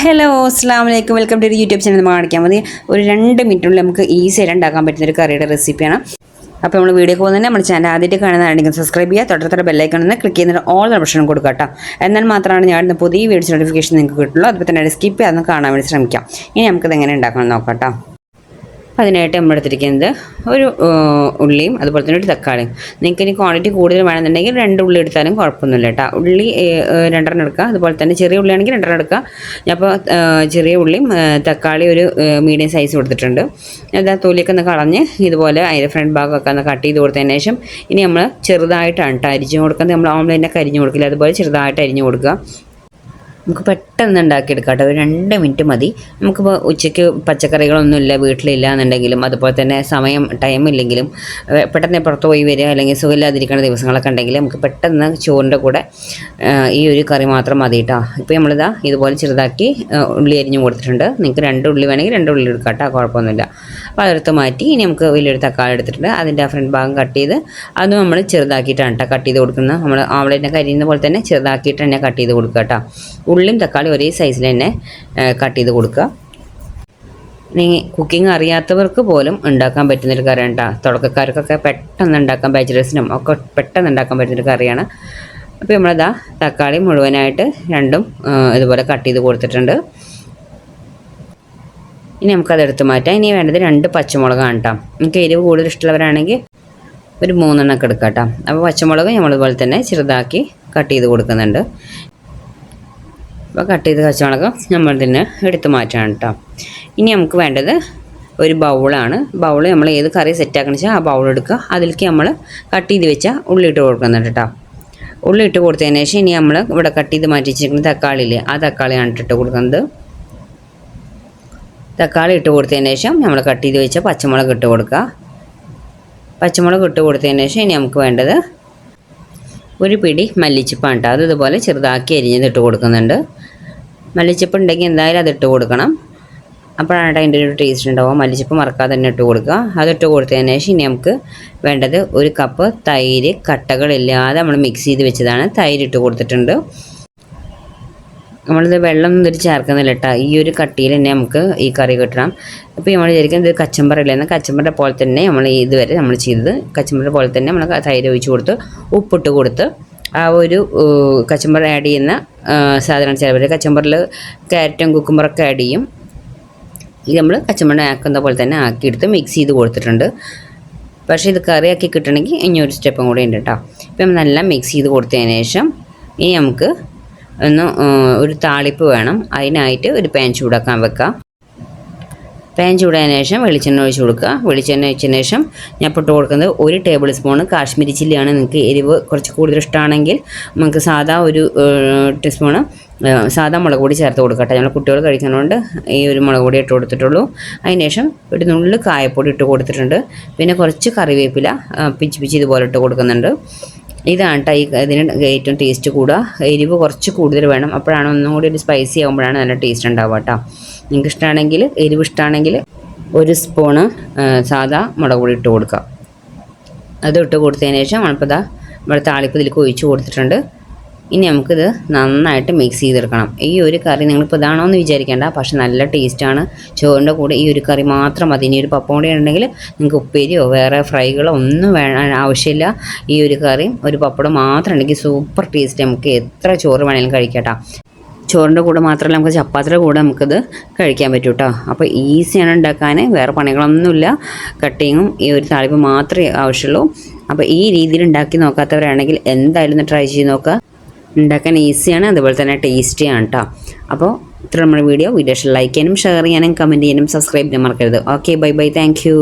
Hello അസ്സാം വലൈക്കും welcome to YouTube channel. നമ്മൾ കാണിക്കാൻ മതി ഒരു 2 മിനിറ്റിനുള്ളിൽ നമുക്ക് ഈസി ആയിട്ട് ഉണ്ടാക്കാൻ പറ്റുന്ന ഒരു കറിയുടെ റെസിപ്പിയാണ്. അപ്പോൾ നമ്മൾ വീഡിയോ പോകുന്നതന്നെ നമ്മുടെ ചാനൽ ആദ്യമായിട്ട് കാണുന്നതാണെങ്കിൽ സബ്സ്ക്രൈബ് ചെയ്യുക, തൊട്ടടുത്ത ബെല്ലൈക്കൺ ക്ലിക്ക് ചെയ്യുന്ന ഓൾ ഓപ്ഷൻ കൊടുക്കുക കേട്ടോ. എന്നാൽ മാത്രമാണ് ഞാൻ പുതിയ വീഡിയോസ് നോട്ടിഫിക്കേഷൻ നിങ്ങൾക്ക് കിട്ടുള്ളൂ. അതുപോലെ തന്നെ സ്കിപ്പ് ചെയ്യാതെ കാണാൻ വേണ്ടി ശ്രമിക്കാം. ഇനി നമുക്കിത് എങ്ങനെ ഉണ്ടാക്കണം നോക്കാം കേട്ടോ. അതിനായിട്ട് നമ്മൾ എടുത്തിരിക്കുന്നത് ഒരു ഉള്ളിയും അതുപോലെ തന്നെ ഒരു തക്കാളിയും. നിങ്ങൾക്ക് ഇനി ക്വാണ്ടിറ്റി കൂടുതൽ വേണമെന്നുണ്ടെങ്കിൽ 2 ഉള്ളി എടുത്താലും കുഴപ്പമൊന്നുമില്ല കേട്ടോ. ഉള്ളി 2 എടുക്കുക, അതുപോലെ തന്നെ ചെറിയ ഉള്ളിയാണെങ്കിൽ 2 എടുക്കുക. അപ്പോൾ ചെറിയ ഉള്ളിയും തക്കാളി ഒരു മീഡിയം സൈസ് കൊടുത്തിട്ടുണ്ട്. അതാ തൊലിയൊക്കെ ഒന്ന് കളഞ്ഞ് ഇതുപോലെ അതിൻ്റെ ഫ്രണ്ട് ഭാഗമൊക്കെ ഒന്ന് കട്ട് ചെയ്ത് കൊടുത്തതിന് ശേഷം ഇനി നമ്മൾ ചെറുതായിട്ടാണ് കേട്ടോ അരിഞ്ഞ് കൊടുക്കുന്നത്. നമ്മൾ ഓംലെറ്റിനൊക്കെ അരിഞ്ഞ് കൊടുക്കില്ല, അതുപോലെ ചെറുതായിട്ട് അരിഞ്ഞ് കൊടുക്കുക. നമുക്ക് പെട്ടെന്ന് ഉണ്ടാക്കിയെടുക്കാം കേട്ടോ. ഒരു 2 മിനിറ്റ് മതി. നമുക്കിപ്പോൾ ഉച്ചയ്ക്ക് പച്ചക്കറികളൊന്നുമില്ല വീട്ടിലില്ല എന്നുണ്ടെങ്കിലും, അതുപോലെ തന്നെ ടൈം ഇല്ലെങ്കിലും, പെട്ടെന്ന് പുറത്ത് പോയി വരിക അല്ലെങ്കിൽ സുഖമില്ലാതിരിക്കുന്ന ദിവസങ്ങളൊക്കെ ഉണ്ടെങ്കിൽ നമുക്ക് പെട്ടെന്ന് ചോറിൻ്റെ കൂടെ ഈ ഒരു കറി മാത്രം മതി കേട്ടോ. ഇപ്പോൾ നമ്മളിതാ ഇതുപോലെ ചെറുതാക്കി ഉള്ളി അരിഞ്ഞ് കൊടുത്തിട്ടുണ്ട്. നിങ്ങൾക്ക് 2 ഉള്ളി വേണമെങ്കിൽ 2 ഉള്ളി എടുക്കാം കേട്ടോ, കുഴപ്പമൊന്നുമില്ല. അപ്പോൾ അതെടുത്ത് മാറ്റി ഇനി നമുക്ക് വലിയൊരു തക്കാളി എടുത്തിട്ടുണ്ട്. അതിൻ്റെ ഫ്രണ്ട് ഭാഗം കട്ട് ചെയ്ത് അത് നമ്മൾ ചെറുതാക്കിയിട്ടാണ് കേട്ടോ കട്ട് ചെയ്ത് കൊടുക്കുന്നത്. നമ്മൾ ആവളേനൊക്കെ അരിയുന്ന പോലെ തന്നെ ചെറുതാക്കിയിട്ട് തന്നെ കട്ട് ചെയ്ത് കൊടുക്കുക കേട്ടോ. ഉള്ളിയും തക്കാളി ഒരേ സൈസിൽ തന്നെ കട്ട് ചെയ്ത് കൊടുക്കുക. ഇനി കുക്കിംഗ് അറിയാത്തവർക്ക് പോലും ഉണ്ടാക്കാൻ പറ്റുന്നൊരു കറിയാണ് കേട്ടോ. തുടക്കക്കാർക്കൊക്കെ പെട്ടെന്ന് ഉണ്ടാക്കാൻ, ബാച്ചിലേഴ്സിനും ഒക്കെ പെട്ടെന്ന് ഉണ്ടാക്കാൻ പറ്റുന്നൊരു കറിയാണ്. അപ്പോൾ നമ്മളിതാ തക്കാളി മുഴുവനായിട്ട് 2ഉം ഇതുപോലെ കട്ട് ചെയ്ത് കൊടുത്തിട്ടുണ്ട്. ഇനി നമുക്കതെടുത്ത് മാറ്റാം. ഇനി വേണ്ടത് 2 പച്ചമുളകാണ് കേട്ടോ. നമുക്ക് എരിവ് കൂടുതൽ ഇഷ്ടമുള്ളവരാണെങ്കിൽ ഒരു 3 എണ്ണമൊക്കെ എടുക്കാം കേട്ടോ. അപ്പോൾ പച്ചമുളക് നമ്മളിതുപോലെ തന്നെ ചെറുതാക്കി കട്ട് ചെയ്ത് കൊടുക്കുന്നുണ്ട്. അപ്പോൾ കട്ട് ചെയ്ത് പച്ചമുളക് നമ്മൾ തന്നെ എടുത്ത് മാറ്റണം കേട്ടോ. ഇനി നമുക്ക് വേണ്ടത് ഒരു ബൗളാണ്. ബൗൾ നമ്മൾ ഏത് കറി സെറ്റാക്കണമെന്ന് വെച്ചാൽ ആ ബൗൾ എടുക്കുക. അതിലേക്ക് നമ്മൾ കട്ട് ചെയ്ത് വെച്ച ഉള്ളി ഇട്ട് കൊടുക്കുന്നുണ്ട് കേട്ടോ. ഉള്ളി ഇട്ട് കൊടുത്തതിന് ശേഷം ഇനി നമ്മൾ ഇവിടെ കട്ട് ചെയ്ത് മാറ്റി വെച്ചിരിക്കുന്ന തക്കാളിയില്ലേ, ആ തക്കാളിയാണ് ഇട്ട് കൊടുക്കുന്നത്. തക്കാളി ഇട്ട് കൊടുത്തതിന് ശേഷം നമ്മൾ കട്ട് ചെയ്ത് വെച്ച പച്ചമുളക് ഇട്ട് കൊടുക്കുക. പച്ചമുളക് ഇട്ട് കൊടുത്തതിന് ശേഷം ഇനി നമുക്ക് വേണ്ടത് ഒരു പിടി മല്ലിച്ചപ്പാണ് കേട്ടോ. അത് ഇതുപോലെ ചെറുതാക്കി അരിഞ്ഞത് ഇട്ട് കൊടുക്കുന്നുണ്ട്. മല്ലിച്ചപ്പ് ഉണ്ടെങ്കിൽ എന്തായാലും അതിട്ട് കൊടുക്കണം, അപ്പോഴാണ് അതിൻ്റെ ഒരു ടേസ്റ്റ് ഉണ്ടാവുക. മല്ലിച്ചപ്പ് മറക്കാതെ തന്നെ ഇട്ട് കൊടുക്കുക. അതിട്ട് കൊടുത്തതിന് ശേഷം ഇനി നമുക്ക് വേണ്ടത് 1 കപ്പ് തൈര് കട്ടകളില്ലാതെ നമ്മൾ മിക്സ് ചെയ്ത് വെച്ചതാണ്. തൈര് ഇട്ട് കൊടുത്തിട്ടുണ്ട്. നമ്മളിത് വെള്ളം ഇതിൽ ചേർക്കുന്നില്ല കേട്ടോ. ഈ ഒരു കട്ടിയിൽ തന്നെ നമുക്ക് ഈ കറി കിട്ടണം. അപ്പോൾ നമ്മൾ വിചാരിക്കുന്നത് ഇത് കച്ചമ്പറില്ലെന്ന്, കച്ചമ്പറിൻ്റെ പോലെ തന്നെ നമ്മൾ ഇതുവരെ നമ്മൾ ചെയ്തത് കച്ചമ്പറിൻ്റെ പോലെ തന്നെ നമ്മൾ തൈര് ഒഴിച്ച് കൊടുത്ത് ഉപ്പിട്ട് കൊടുത്ത് ആ ഒരു കച്ചമ്പർ ആഡ് ചെയ്യുന്ന സാധനം ചിലവർ കച്ചമ്പറിൽ ക്യാരറ്റും കുക്കുമ്പറൊക്കെ ആഡ് ചെയ്യും. ഇത് നമ്മൾ കച്ചമ്പറിനെ ആക്കുന്ന പോലെ തന്നെ ആക്കിയെടുത്ത് മിക്സ് ചെയ്ത് കൊടുത്തിട്ടുണ്ട്. പക്ഷേ ഇത് കറിയാക്കി കിട്ടണമെങ്കിൽ ഇനിയൊരു സ്റ്റെപ്പും കൂടെ ഉണ്ട് കേട്ടോ. ഇപ്പം നല്ല മിക്സ് ചെയ്ത് കൊടുത്തതിന് ശേഷം ഇനി നമുക്ക് ഒരു താളിപ്പ് വേണം. അതിനായിട്ട് ഒരു പാൻ ചൂടാക്കാൻ വെക്കുക. പാൻ ചൂടായതിനു ശേഷം വെളിച്ചെണ്ണ ഒഴിച്ച് കൊടുക്കുക. വെളിച്ചെണ്ണ ഒഴിച്ചതിന് ശേഷം ഞാൻ ഇട്ട് കൊടുക്കുന്നത് 1 ടേബിൾ സ്പൂൺ കാശ്മീരി ചില്ലിയാണ്. നിങ്ങൾക്ക് എരിവ് കുറച്ച് കൂടുതൽ ഇഷ്ടമാണെങ്കിൽ നമുക്ക് സാധാ ഒരു ടീസ്പൂണ് സാധാ മുളക് പൊടി ചേർത്ത് കൊടുക്കട്ടെ. നമ്മൾ കുട്ടികൾ കഴിക്കുന്നതുകൊണ്ട് ഈ ഒരു മുളക് പൊടി ഇട്ട് കൊടുത്തിട്ടുള്ളൂ. അതിന് ശേഷം ഒരു നുള്ളു കായപ്പൊടി ഇട്ട് കൊടുത്തിട്ടുണ്ട്. പിന്നെ കുറച്ച് കറിവേപ്പില പിച്ച് ഇതുപോലെ ഇട്ട് കൊടുക്കുന്നുണ്ട്. ഇതാണ് കേട്ടോ ഇതിന് ഏറ്റവും ടേസ്റ്റ് കൂടുക. എരിവ് കുറച്ച് കൂടുതൽ വേണം, അപ്പോഴാണ് ഒന്നും കൂടി ഒരു സ്പൈസി ആകുമ്പോഴാണ് നല്ല ടേസ്റ്റ് ഉണ്ടാവുക കേട്ടോ. നിങ്ങൾക്ക് ഇഷ്ടമാണെങ്കിൽ, എരിവ് ഇഷ്ടമാണെങ്കിൽ 1 സ്പൂണ് സാധാ മുളക് പൊടി ഇട്ട് കൊടുക്കുക. അത് ഇട്ട് കൊടുത്തതിന് ശേഷം നമ്മളിപ്പോൾ ഇവിടെ താളിപ്പ് ഇതിലേക്ക് ഒഴിച്ച് കൊടുത്തിട്ടുണ്ട്. ഇനി നമുക്കിത് നന്നായിട്ട് മിക്സ് ചെയ്തെടുക്കണം. ഈ ഒരു കറി നിങ്ങളിപ്പോൾ ഇതാണോ എന്ന് വിചാരിക്കേണ്ട, പക്ഷെ നല്ല ടേസ്റ്റാണ്. ചോറിൻ്റെ കൂടെ ഈ ഒരു കറി മാത്രം മതി. ഇനി ഒരു പപ്പടം കൂടി ഉണ്ടെങ്കിൽ നിങ്ങൾക്ക് ഉപ്പേരിയോ വേറെ ഫ്രൈകളോ ഒന്നും ആവശ്യമില്ല. ഈ ഒരു കറിയും ഒരു പപ്പടം മാത്രം ഉണ്ടെങ്കിൽ സൂപ്പർ ടേസ്റ്റ്. നമുക്ക് എത്ര ചോറ് വേണമെങ്കിലും കഴിക്കാം. ചോറിൻ്റെ കൂടെ മാത്രമല്ല, നമുക്ക് ചപ്പാത്തിയുടെ കൂടെ നമുക്കിത് കഴിക്കാൻ പറ്റും കേട്ടോ. അപ്പോൾ ഈസിയാണ് ഉണ്ടാക്കാൻ, വേറെ പണികളൊന്നുമില്ല. കട്ടിങ്ങും ഈ ഒരു താളിപ്പ് മാത്രമേ ആവശ്യമുള്ളൂ. അപ്പോൾ ഈ രീതിയിൽ ഉണ്ടാക്കി നോക്കാത്തവരാണെങ്കിൽ എന്തായാലും ഒന്ന് ട്രൈ ചെയ്ത് നോക്കുക. ഉണ്ടാക്കാൻ ഈസിയാണ്, അതുപോലെ തന്നെ ടേസ്റ്റിയാണ് കേട്ടോ. അപ്പോൾ ഇത്ര നമ്മുടെ വീഡിയോ ലൈക്ക് ചെയ്യാനും ഷെയർ ചെയ്യാനും കമൻറ്റ് ചെയ്യാനും സബ്സ്ക്രൈബ് ചെയ്യാൻ മറക്കരുത്. Okay, bye bye, thank you.